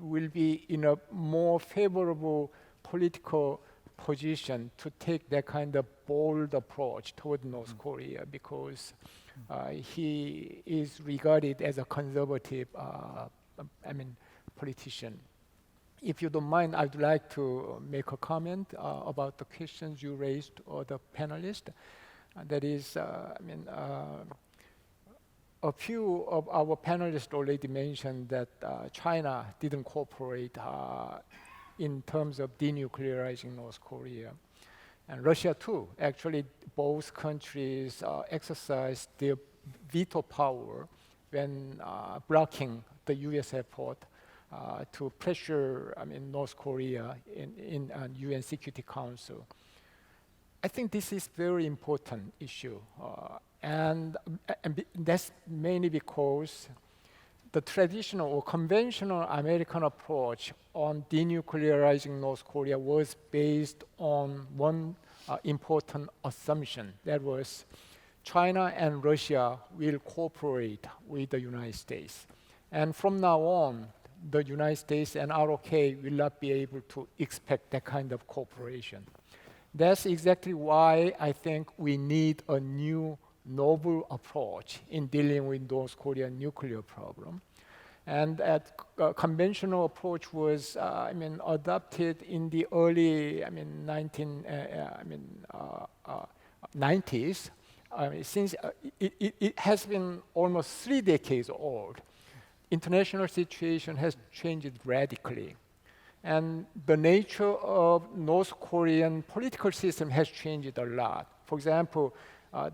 will be in a more favorable political position to take that kind of bold approach toward North Korea, because he is regarded as a conservative politician. If you don't mind, I'd like to make a comment about the questions you raised, or the panelists. That is, a few of our panelists already mentioned that China didn't cooperate in terms of denuclearizing North Korea. And Russia too. Actually, both countries exercised their veto power when blocking the U.S. effort to pressure North Korea in UN Security Council. I think this is very important issue. And that's mainly because the traditional or conventional American approach on denuclearizing North Korea was based on one important assumption. That was China and Russia will cooperate with the United States. And from now on, the United States and ROK will not be able to expect that kind of cooperation. That's exactly why I think we need a new novel approach in dealing with North Korean nuclear problem. And that conventional approach was adopted in the early 90s. Since it has been almost 3 decades old, international situation has changed radically. And the nature of North Korean political system has changed a lot. For example,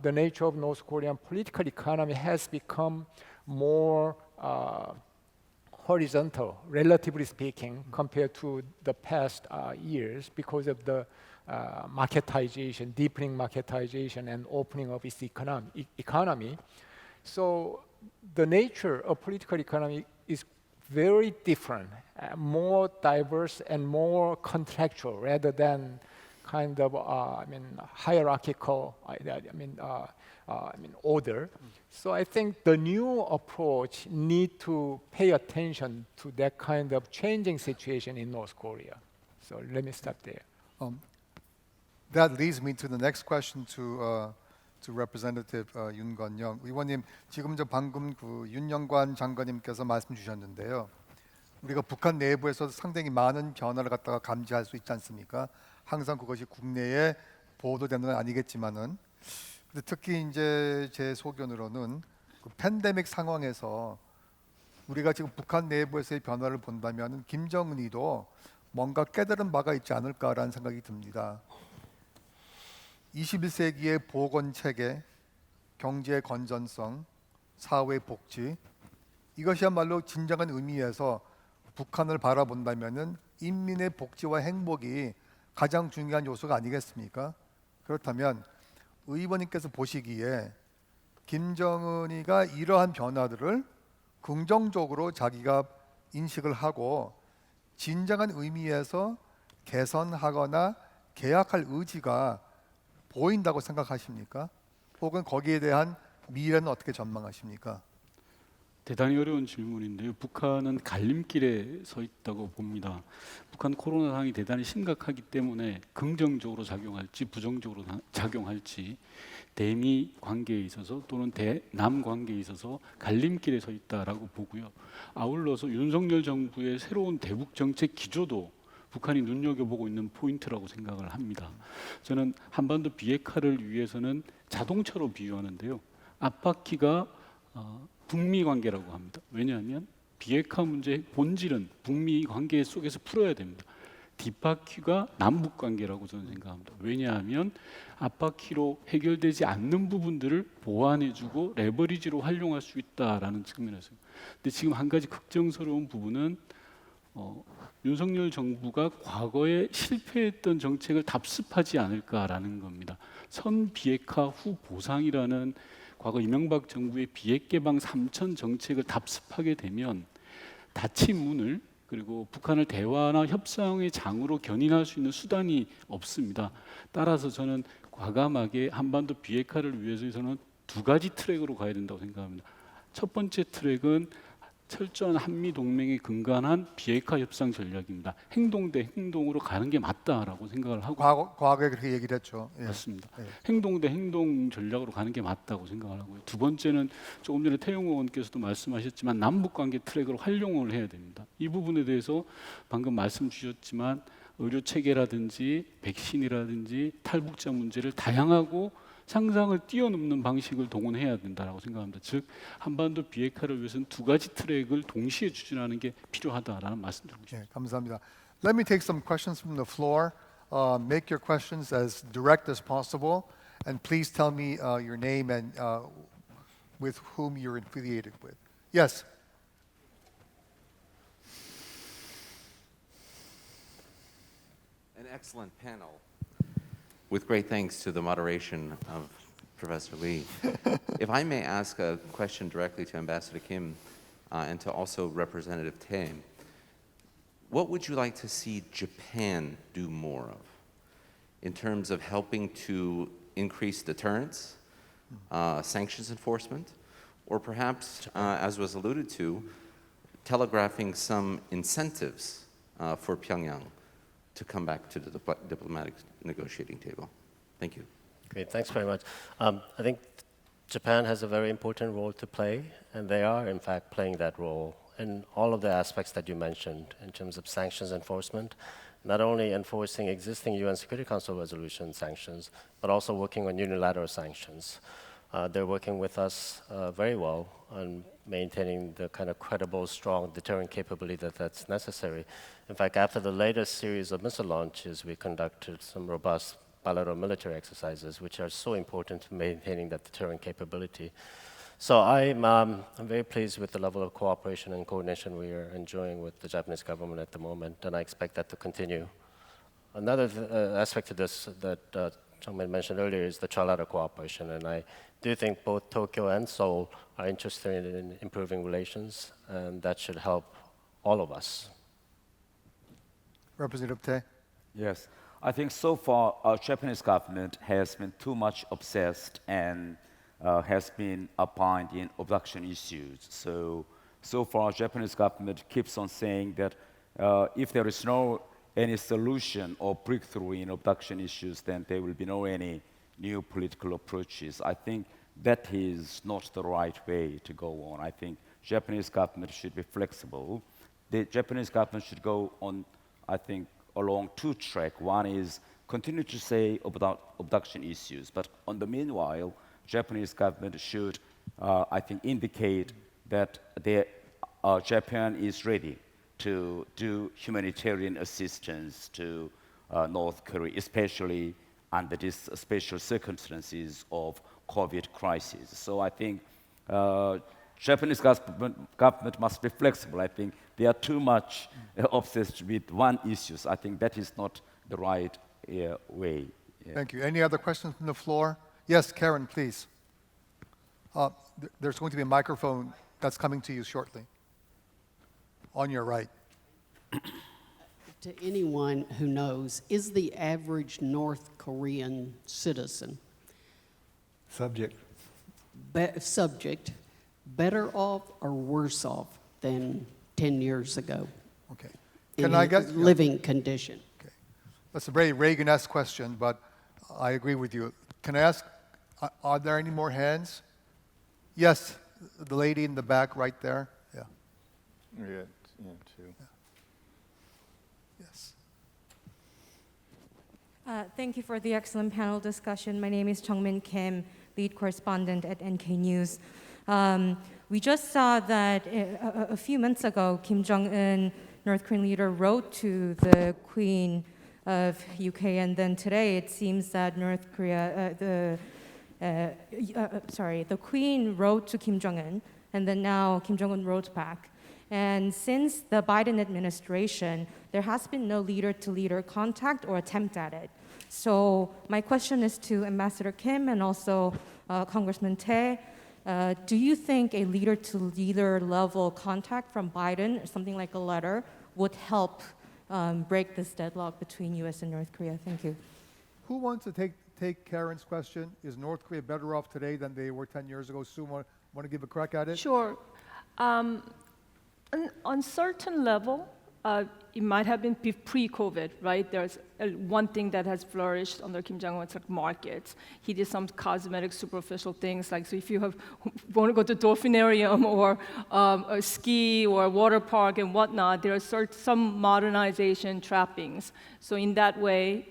the nature of North Korean political economy has become more horizontal, relatively speaking, compared to the past years, because of the marketization, deepening marketization and opening of its economy. So the nature of political economy is very different, more diverse and more contractual rather than kind of hierarchical. Order. So I think the new approach need to pay attention to that kind of changing situation in North Korea. So let me stop there. That leads me to the next question to Representative Yoon Gun-young. 의원님, 지금 방금 그 윤영관 장관님께서 말씀 주셨는데요. 우리가 북한 내부에서 상당히 많은 변화를 갖다가 감지할 수 있지 않습니까? 항상 그것이 국내에 보도되는 건 아니겠지만은, 근데 특히 이제 제 소견으로는 그 팬데믹 상황에서 우리가 지금 북한 내부에서의 변화를 본다면 김정은이도 뭔가 깨달은 바가 있지 않을까라는 생각이 듭니다. 21세기의 보건 체계, 경제 건전성, 사회 복지, 이것이야말로 진정한 의미에서 북한을 바라본다면은 인민의 복지와 행복이 가장 중요한 요소가 아니겠습니까? 그렇다면 의원님께서 보시기에 김정은이가 이러한 변화들을 긍정적으로 자기가 인식을 하고 진정한 의미에서 개선하거나 개혁할 의지가 보인다고 생각하십니까? 혹은 거기에 대한 미래는 어떻게 전망하십니까? 대단히 어려운 질문인데요. 북한은 갈림길에 서 있다고 봅니다. 북한 코로나 상황이 대단히 심각하기 때문에 긍정적으로 작용할지 부정적으로 작용할지 대미 관계에 있어서 또는 대남 관계에 있어서 갈림길에 서 있다라고 보고요. 아울러서 윤석열 정부의 새로운 대북 정책 기조도 북한이 눈여겨보고 있는 포인트라고 생각을 합니다. 저는 한반도 비핵화를 위해서는 자동차로 비유하는데요. 앞바퀴가 북미 관계라고 합니다. 왜냐하면 비핵화 문제의 본질은 북미 관계 속에서 풀어야 됩니다. 뒷바퀴가 남북 관계라고 저는 생각합니다. 왜냐하면 앞바퀴로 해결되지 않는 부분들을 보완해주고 레버리지로 활용할 수 있다라는 측면에서. 근데 지금 한 가지 걱정스러운 부분은 윤석열 정부가 과거에 실패했던 정책을 답습하지 않을까라는 겁니다. 선 비핵화 후 보상이라는 과거 이명박 정부의 비핵 개방 3천 정책을 답습하게 되면 닫힌 문을 그리고 북한을 대화나 협상의 장으로 견인할 수 있는 수단이 없습니다. 따라서 저는 과감하게 한반도 비핵화를 위해서는 두 가지 트랙으로 가야 된다고 생각합니다. 첫 번째 트랙은 철저한 한미 동맹에 근간한 비핵화 협상 전략입니다. 행동 대 행동으로 가는 게 맞다라고 생각을 하고 과거에 그렇게 얘기를 했죠. 예. 맞습니다. 예. 행동 대 행동 전략으로 가는 게 맞다고 생각을 하고요. 두 번째는 조금 전에 태용 의원께서도 말씀하셨지만 남북 관계 트랙으로 활용을 해야 됩니다. 이 부분에 대해서 방금 말씀 주셨지만 의료 체계라든지 백신이라든지 탈북자 문제를 다양하고 상상을 뛰어넘는 방식을 동원해야 된다고 생각합니다. 즉 한반도 비핵화를 위해서는 두 가지 트랙을 동시에 추진하는 게 필요하다라는 말씀드리고 싶습니다. 예, 감사합니다. Let me take some questions from the floor. Make your questions as direct as possible, and please tell me your name and with whom you're affiliated with. Yes. An excellent panel. With great thanks to the moderation of Professor Lee. If I may ask a question directly to Ambassador Kim and to also Representative Tae, what would you like to see Japan do more of in terms of helping to increase deterrence, sanctions enforcement, or perhaps, as was alluded to, telegraphing some incentives for Pyongyang to come back to the diplomatic negotiating table? Thank you. Great, thanks very much. I think Japan has a very important role to play, and they are, in fact, playing that role in all of the aspects that you mentioned in terms of sanctions enforcement, not only enforcing existing UN Security Council resolution sanctions, but also working on unilateral sanctions. They're working with us very well on maintaining the kind of credible, strong deterrent capability that's necessary. In fact, after the latest series of missile launches, we conducted some robust bilateral military exercises, which are so important to maintaining that deterrent capability. So I'm very pleased with the level of cooperation and coordination we are enjoying with the Japanese government at the moment, and I expect that to continue. Another aspect to this that Chongmin mentioned earlier is the trilateral cooperation, and I do think both Tokyo and Seoul are interested in improving relations, and that should help all of us. Representative Tae. Yes, I think so far our Japanese government has been too much obsessed and has been abiding in abduction issues. So far Japanese government keeps on saying that if there is no any solution or breakthrough in abduction issues, then there will be no any new political approaches. I think that is not the right way to go on. I think Japanese government should be flexible. The Japanese government should go on, I think, along two tracks. One is continue to say about abduction issues, but on the meanwhile, Japanese government should, I think, indicate that Japan is ready to do humanitarian assistance to North Korea, especially under these special circumstances of COVID crisis. So I think Japanese government must be flexible. I think they are too much obsessed with one issue. I think that is not the right way. Yeah. Thank you. Any other questions from the floor? Yes, Karen, please. There's going to be a microphone that's coming to you shortly. On your right. To anyone who knows, is the average North Korean citizen Subject. subject better off or worse off than 10 years ago Okay. in Can I his get living condition? Okay. That's a very Reagan-esque question, but I agree with you. Can I ask, are there any more hands? Yes, the lady in the back right there. Yeah. Yeah, two. Yes. Thank you for the excellent panel discussion. My name is Chungmin Kim, lead correspondent at NK News. We just saw that a few months ago, Kim Jong-un, North Korean leader, wrote to the Queen of UK, and then today it seems that the Queen wrote to Kim Jong-un, and then now Kim Jong-un wrote back. And since the Biden administration, there has been no leader-to-leader contact or attempt at it. So my question is to Ambassador Kim and also Congressman Tae. Do you think a leader-to-leader level contact from Biden, or something like a letter, would help break this deadlock between U.S. and North Korea? Thank you. Who wants to take Karen's question? Is North Korea better off today than they were 10 years ago? Sue, want to give a crack at it? Sure. On certain level, it might have been pre-COVID, right? There's one thing that has flourished under Kim Jong-un, it's like markets. He did some cosmetic, superficial things, like so if you want to go to dolphinarium or a ski or a water park and whatnot, there are some modernization trappings. So in that way,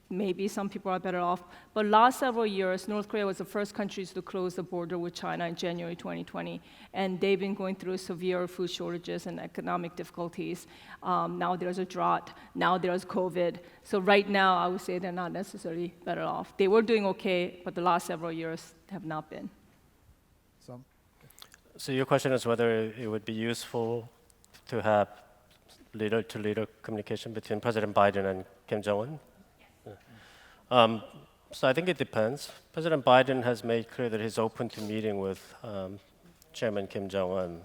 maybe some people are better off. But last several years, North Korea was the first country to close the border with China in January 2020. And they've been going through severe food shortages and economic difficulties. Now there's a drought. Now there's COVID. So right now, I would say they're not necessarily better off. They were doing okay, but the last several years have not been. So your question is whether it would be useful to have leader-to-leader communication between President Biden and Kim Jong-un? So I think it depends. President Biden has made clear that he's open to meeting with Chairman Kim Jong-un,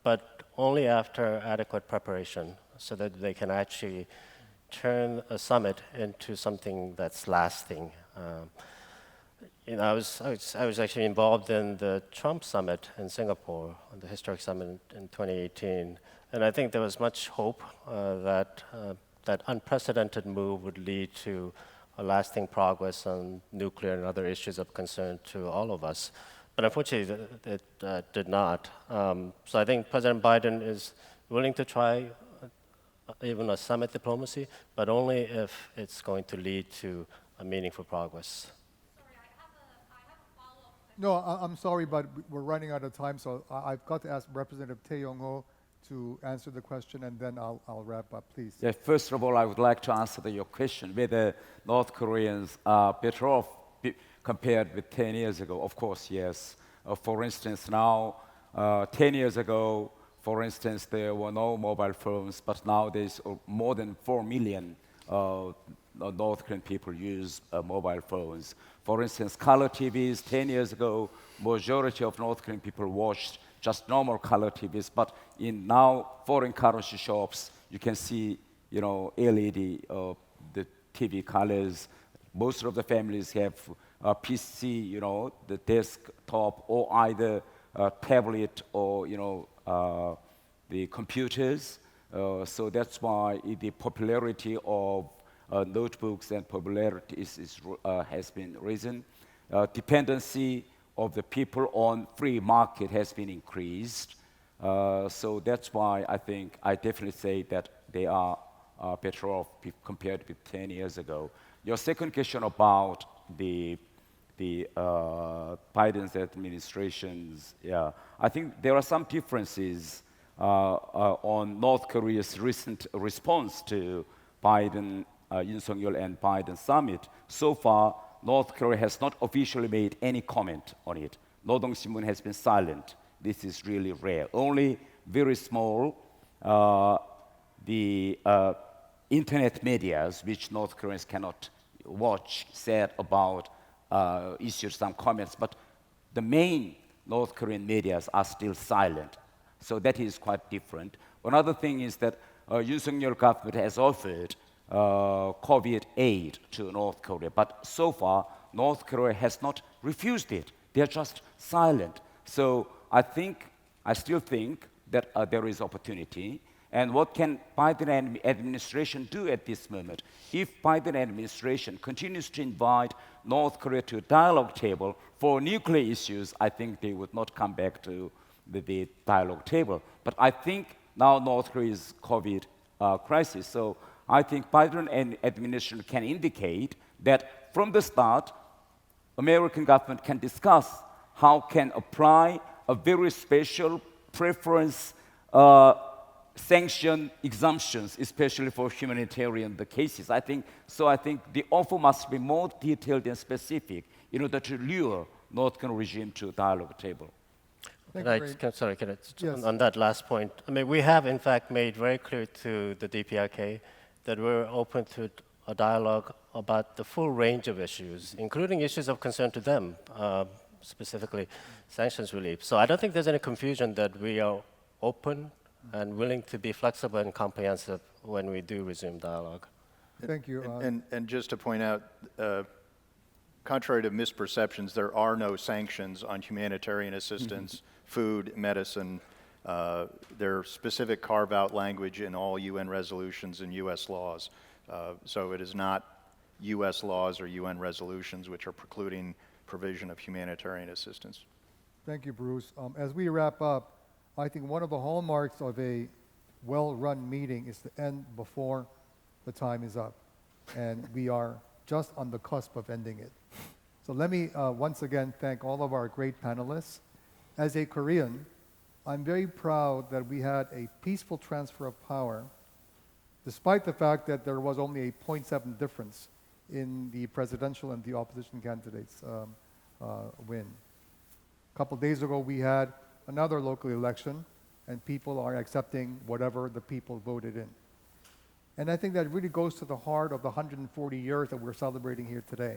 but only after adequate preparation so that they can actually turn a summit into something that's lasting. I was actually involved in the Trump summit in Singapore, the historic summit in 2018, and I think there was much hope that that unprecedented move would lead to a lasting progress on nuclear and other issues of concern to all of us. But unfortunately, it did not. So I think President Biden is willing to try even a summit diplomacy, but only if it's going to lead to a meaningful progress. Sorry, I have a follow-up. No, I'm sorry, but we're running out of time, so I've got to ask Representative Tae Yong-ho to answer the question, and then I'll wrap up, please. Yeah, first of all, I would like to answer your question whether North Koreans are better off compared with 10 years ago. Of course, yes. For instance, now, 10 years ago, for instance, there were no mobile phones, but now there's more than 4 million North Korean people use mobile phones. For instance, color TVs 10 years ago, majority of North Korean people watched just normal color TVs, but in now foreign currency shops, you can see, LED, the TV colors. Most of the families have a PC, the desktop, or either a tablet or, the computers. So that's why the popularity of notebooks and popularity has been risen. Dependency of the people on free market has been increased. So that's why I definitely say that they are better off compared with 10 years ago. Your second question about the Biden's administration's, I think there are some differences on North Korea's recent response to Biden, Yoon Suk-yeol and Biden summit. So far, North Korea has not officially made any comment on it. Rodong Sinmun has been silent. This is really rare. Only very small, the internet medias, which North Koreans cannot watch, said about issued some comments, but the main North Korean medias are still silent. So that is quite different. Another thing is that Yoon Suk-yeol government has offered COVID aid to North Korea, but so far North Korea has not refused it. They are just silent. So I still think that there is opportunity. And what can Biden administration do at this moment? If Biden administration continues to invite North Korea to a dialogue table for nuclear issues, I think they would not come back to the dialogue table. But I think now North Korea's COVID crisis. So I think Biden administration can indicate that from the start, American government can discuss how can apply a very special preference sanction exemptions, especially for humanitarian cases. I think the offer must be more detailed and specific in order to lure North Korean regime to dialogue table. Can I Yes. on that last point? I mean, we have in fact made very clear to the DPRK that we're open to a dialogue about the full range of issues, including issues of concern to them, specifically sanctions relief. So I don't think there's any confusion that we are open and willing to be flexible and comprehensive when we do resume dialogue. Thank you. And just to point out, contrary to misperceptions, there are no sanctions on humanitarian assistance, food, medicine. There are specific carve-out language in all UN resolutions and US laws. So it is not US laws or UN resolutions which are precluding provision of humanitarian assistance. Thank you, Bruce. As we wrap up, I think one of the hallmarks of a well-run meeting is to end before the time is up. And we are just on the cusp of ending it. So let me once again thank all of our great panelists. As a Korean, I'm very proud that we had a peaceful transfer of power, despite the fact that there was only a 0.7 difference in the presidential and the opposition candidates' win. A couple days ago, we had another local election, and people are accepting whatever the people voted in. And I think that really goes to the heart of the 140 years that we're celebrating here today,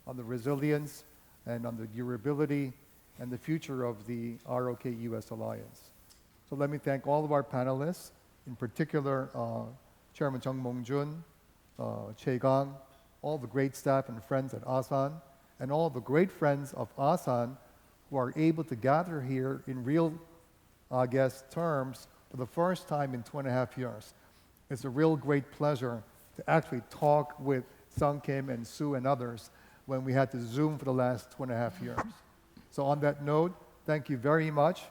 on the resilience and on the durability and the future of the ROK-US alliance. So let me thank all of our panelists, in particular Chairman Chung Mong-jun, Chae Gang, all the great staff and friends at Asan, and all the great friends of Asan who are able to gather here in real, terms for the first time in 2.5 years. It's a real great pleasure to actually talk with Sung Kim and Sue and others when we had to Zoom for the last 2.5 years. So on that note, thank you very much,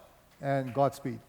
and Godspeed.